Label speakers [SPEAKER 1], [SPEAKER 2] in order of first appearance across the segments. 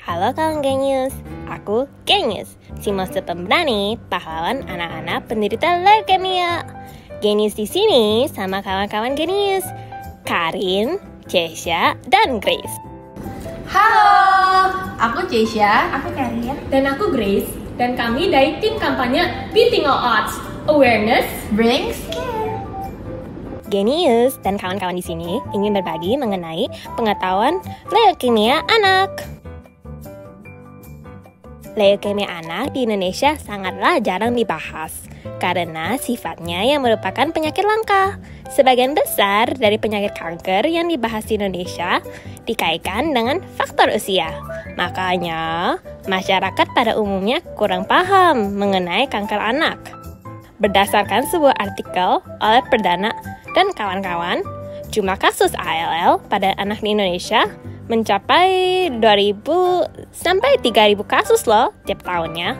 [SPEAKER 1] Halo kawan Genius, aku Genius, si monster pemberani pahlawan anak-anak penderita leukemia. Genius di sini sama kawan-kawan Genius, Karin, Jessia, dan Grace.
[SPEAKER 2] Halo, aku Jessia,
[SPEAKER 3] aku Karin,
[SPEAKER 4] dan aku Grace. Dan kami dari tim kampanye Beating All Odds, Awareness
[SPEAKER 2] Brings Care.
[SPEAKER 1] Genius dan kawan-kawan di sini ingin berbagi mengenai pengetahuan leukemia anak. Leukemia anak di Indonesia sangatlah jarang dibahas karena sifatnya yang merupakan penyakit langka. Sebagian besar dari penyakit kanker yang dibahas di Indonesia dikaitkan dengan faktor usia. Makanya, masyarakat pada umumnya kurang paham mengenai kanker anak. Berdasarkan sebuah artikel oleh Perdana dan kawan-kawan, jumlah kasus ALL pada anak di Indonesia mencapai 2.000 sampai 3.000 kasus loh tiap tahunnya.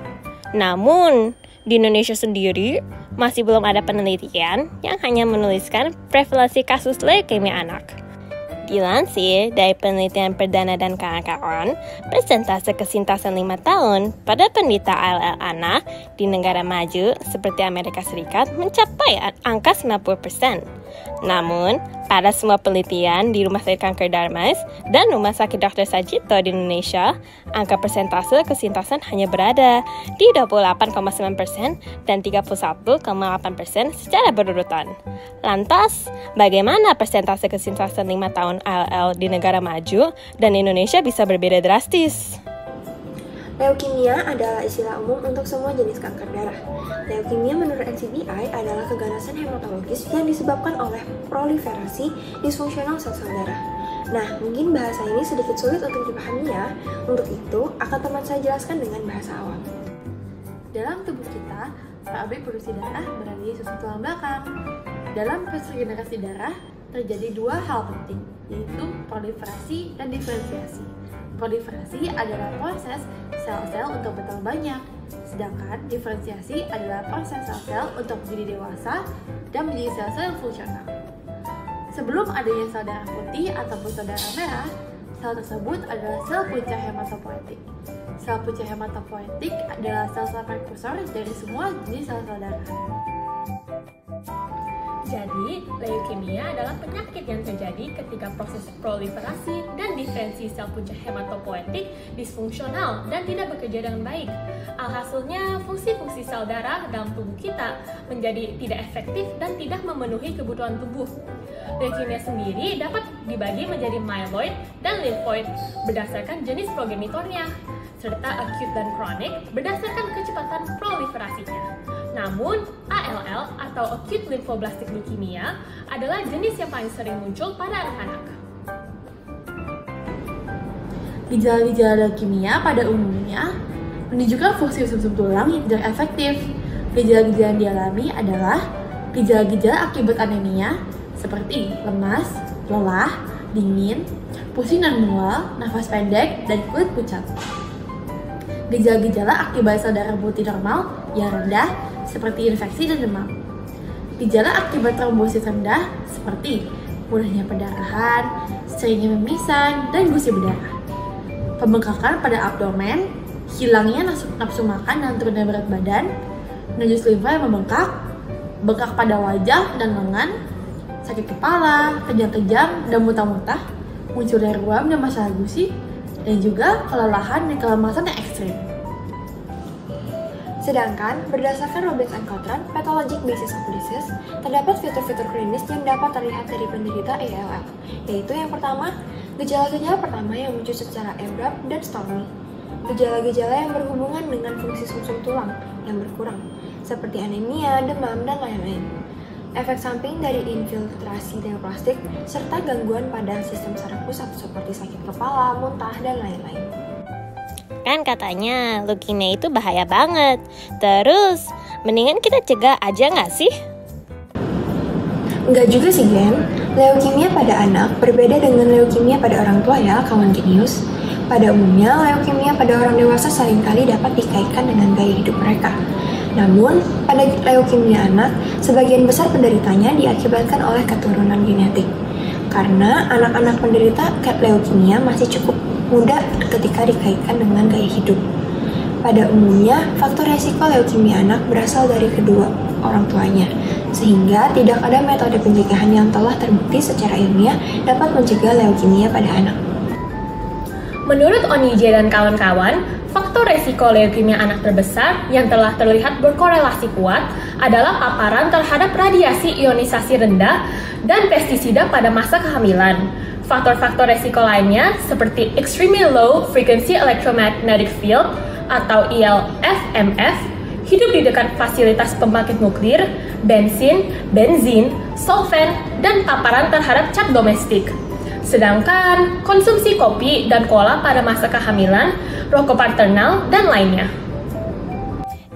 [SPEAKER 1] Namun, di Indonesia sendiri masih belum ada penelitian yang hanya menuliskan prevalensi kasus leukemia anak. Dilansir dari penelitian Perdana dan kawan-kawan, persentase kesintasan 5 tahun pada penderita ALL anak di negara maju seperti Amerika Serikat mencapai angka 90%. Namun, pada semua penelitian di Rumah Sakit Kanker Darmas dan Rumah Sakit Dr. Sarjito di Indonesia, angka persentase kesintasan hanya berada di 28,9% dan 31,8% secara berurutan. Lantas, bagaimana persentase kesintasan 5 tahun ALL di negara maju dan Indonesia bisa berbeda drastis?
[SPEAKER 3] Leukemia adalah istilah umum untuk semua jenis kanker darah. Leukemia menurut NCBI adalah keganasan hematologis yang disebabkan oleh proliferasi disfungsional sel-sel darah. Nah, mungkin bahasa ini sedikit sulit untuk dipahami ya. Untuk itu, akan teman saya jelaskan dengan bahasa awam.
[SPEAKER 2] Dalam tubuh kita, pabrik produksi darah berada di susun tulang belakang. Dalam proses regenerasi darah, terjadi dua hal penting, yaitu proliferasi dan diferensiasi. Proliferasi adalah proses sel-sel untuk bertambah banyak, sedangkan diferensiasi adalah proses sel-sel untuk menjadi dewasa dan menjadi sel-sel yang fungsional. Sebelum adanya sel darah putih ataupun sel darah merah, sel tersebut adalah sel punca hematopoietik. Sel punca hematopoietik adalah sel-sel prekursor dari semua jenis sel-sel darah.
[SPEAKER 4] Jadi, leukemia adalah penyakit yang terjadi ketika proses proliferasi dan diferensi sel punca hematopoietik disfungsional dan tidak bekerja dengan baik. Alhasilnya, fungsi-fungsi sel darah dalam tubuh kita menjadi tidak efektif dan tidak memenuhi kebutuhan tubuh. Leukemia sendiri dapat dibagi menjadi myeloid dan lymphoid berdasarkan jenis progenitornya, serta acute dan chronic berdasarkan kecepatan proliferasinya. Namun, ALL atau Acute Lymphoblastic Leukemia adalah jenis yang paling sering muncul pada anak-anak.
[SPEAKER 2] Gejala-gejala leukemia pada umumnya menunjukkan fungsi sum-sum tulang yang tidak efektif. Gejala-gejala yang dialami adalah gejala-gejala akibat anemia seperti lemas, lelah, dingin, pusing dan mual, nafas pendek, dan kulit pucat. Gejala-gejala akibat sel darah putih normal yang rendah seperti infeksi dan demam. Gejala akibat trombosit rendah seperti mudahnya perdarahan, seringnya memisan, dan gusi berdarah. Pembengkakan pada abdomen, hilangnya nafsu makan dan turunnya berat badan, najis limfa yang membengkak, bengkak pada wajah dan lengan, sakit kepala, kejang-kejang, dan muntah-muntah, munculnya ruam dan masalah gusi, dan juga kelelahan dan kelemasan yang ekstrim.
[SPEAKER 3] Sedangkan, berdasarkan Robbins and Cottran, Pathologic Basis of Disease, terdapat fitur-fitur klinis yang dapat terlihat dari penderita ALL, yaitu yang pertama, gejala-gejala pertama yang muncul secara abrupt dan stormy. Gejala-gejala yang berhubungan dengan fungsi sumsum tulang yang berkurang, seperti anemia, demam, dan lain-lain. Efek samping dari infiltrasi neoplastik, serta gangguan pada sistem saraf pusat seperti sakit kepala, muntah, dan lain-lain.
[SPEAKER 1] Kan katanya leukemia itu bahaya banget. Terus, mendingan kita cegah aja nggak sih?
[SPEAKER 3] Enggak juga sih, Glenn. Leukemia pada anak berbeda dengan leukemia pada orang tua ya, kawan Genius. Pada umumnya, leukemia pada orang dewasa seringkali dapat dikaitkan dengan gaya hidup mereka. Namun, pada leukemia anak, sebagian besar penderitanya diakibatkan oleh keturunan genetik. Karena anak-anak penderita leukemia masih cukup mudah ketika dikaitkan dengan gaya hidup. Pada umumnya, faktor resiko leukemia anak berasal dari kedua orang tuanya, sehingga tidak ada metode pencegahan yang telah terbukti secara ilmiah dapat mencegah leukemia pada anak.
[SPEAKER 4] Menurut Onije dan kawan-kawan, faktor resiko leukemia anak terbesar yang telah terlihat berkorelasi kuat adalah paparan terhadap radiasi ionisasi rendah dan pestisida pada masa kehamilan. Faktor-faktor resiko lainnya seperti extremely low frequency electromagnetic field atau ELF-MF, hidup di dekat fasilitas pembangkit nuklir, benzin, solvent, dan paparan terhadap cat domestik. Sedangkan konsumsi kopi dan cola pada masa kehamilan, rokok paternal, dan lainnya.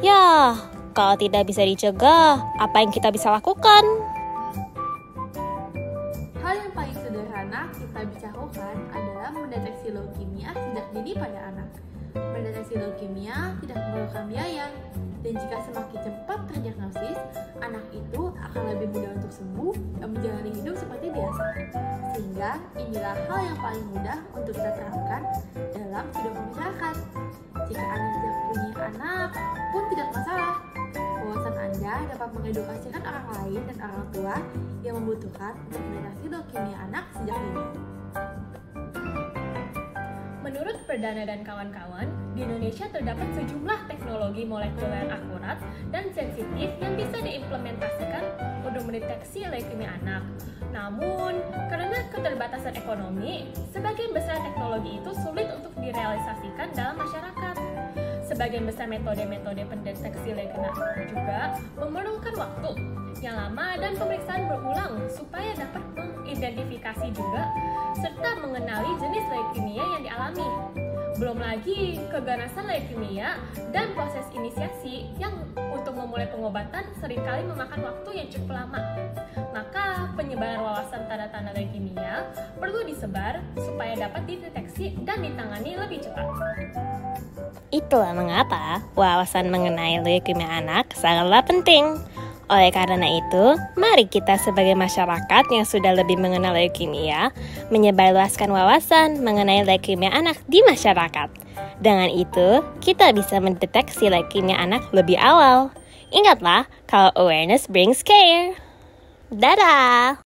[SPEAKER 1] Ya, kalau tidak bisa dicegah, apa yang kita bisa lakukan?
[SPEAKER 2] Hal yang paling sederhana kita bisa lakukan adalah mendeteksi leukemia sejak dini pada anak. Mendeteksi leukemia tidak memerlukan biaya, dan jika semakin cepat terdiagnosis, anak itu akan lebih mudah untuk sembuh dan menjalani hidup seperti biasa. Sehingga inilah hal yang paling mudah untuk kita terapkan dalam kehidupan masyarakat. Jika Anda tidak punya anak pun tidak masalah. Wawasan Anda dapat mengedukasikan orang lain dan orang tua yang membutuhkan untuk mendeteksi leukemia anak sejak dini.
[SPEAKER 4] Menurut Perdana dan kawan-kawan, di Indonesia terdapat sejumlah teknologi molekuler akurat dan sensitif yang bisa diimplementasikan untuk mendeteksi leukemia anak. Namun, karena keterbatasan ekonomi, sebagian besar teknologi itu sulit untuk direalisasikan dalam masyarakat. Sebagian besar metode-metode pendeteksi leukemia juga memerlukan waktu yang lama dan pemeriksaan berulang supaya dapat mengidentifikasi juga serta mengenali jenis leukemia yang dialami. Belum lagi keganasan leukemia dan proses inisiasi yang untuk memulai pengobatan seringkali memakan waktu yang cukup lama. Maka penyebaran wawasan tanda-tanda leukemia perlu disebar supaya dapat dideteksi dan ditangani lebih cepat.
[SPEAKER 1] Itulah mengapa wawasan mengenai leukemia anak sangatlah penting. Oleh karena itu, mari kita sebagai masyarakat yang sudah lebih mengenal leukemia, menyebarluaskan wawasan mengenai leukemia anak di masyarakat. Dengan itu, kita bisa mendeteksi leukemia anak lebih awal. Ingatlah, kalau awareness brings care. Dadah!